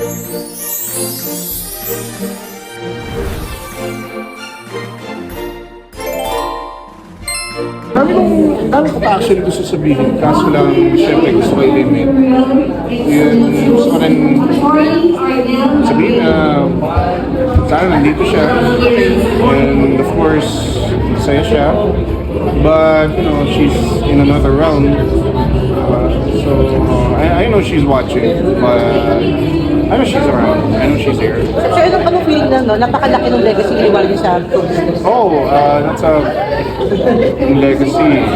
Dami ko pa actually gusto sabihin, kaso lang syempre gusto ko i-limit. Yun, gusto ko rin sabihin na sana nandito siya. And of course, masaya siya. But, you know, she's in another realm. So, I know she's watching, but I know she's around. I know she's here. So, anong feeling na, no? Napakalaki ng legacy ni Waldo sa business. Oh, that's a legacy.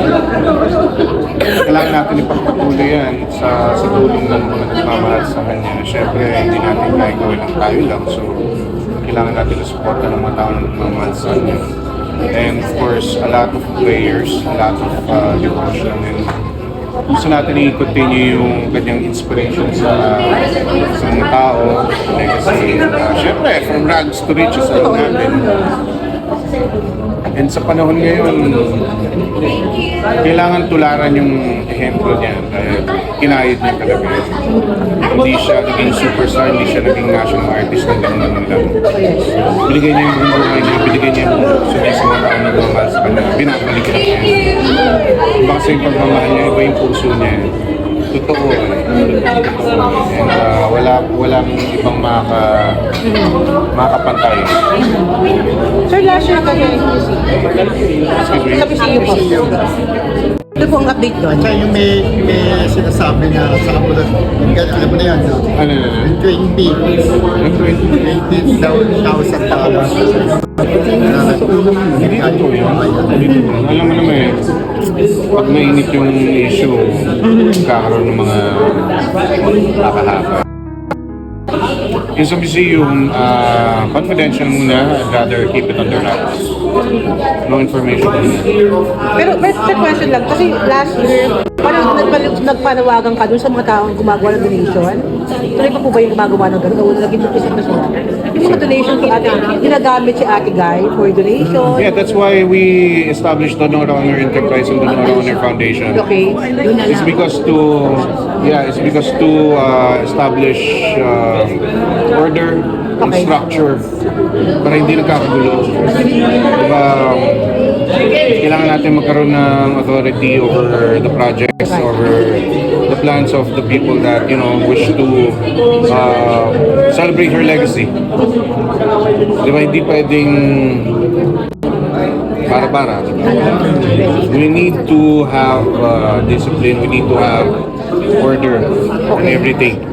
Kailangan natin ipagpatuloy yan sa tulong ng mga nagmamahal sa kanya. Siyempre, hindi natin kaya gawin ng tayo lang. So, kailangan natin na-support ng mga tao na nagmamahal sa kanya. And of course, a lot of prayers, a lot of devotion. And gusto natin i-continue yung ganyang inspiration sa mga tao. Kasi, syempre, from rags to riches, alam natin. And sa panahon ngayon, kailangan tularan yung ehemplo niya. Kinayod niya talaga. Hindi siya naging superstar, hindi siya naging national artist ng gano'n lang. Binigay niya yung buhay niya, binigay niya yung sulit sa mga tao nagmamahal sa kanya. Binabalik niya. Iba kasi yung pagmamahal niya, iba yung puso niya. Totoo. And walang ibang makakapantay. Sir, last year ka na sa PCU po. Ano po ang update doon? Siya yung may sinasabi na sa amulat. Alam mo na yan, no? Ano na? 20,000 dollars. Alam mo naman eh, pag mainit yung issue, kakaroon ng mga haka-haka. Yung sa PCU, confidential muna. I'd rather keep it under wraps. No information. Pero the question lang, kasi last year, parang nagpanawagan ka dun sa mga taong gumagawa ng donation. Tuloy pa po ba yung gumagawa ng gano'n? O naging duplicate na sila? Yung mga donation kay ate, ginagamit si Ate Guy for donation. Yeah, that's why we established Donor Honor Enterprise and Donor Honor Foundation. Okay. It's because to establish order and Okay. structure para hindi nagkakagulo. Diba, kailangan natin magkaroon ng authority over the projects, over the plans of the people that, you know, wish to celebrate her legacy. Diba, hindi pwedeng para-para. We need to have discipline, we need to have order in everything.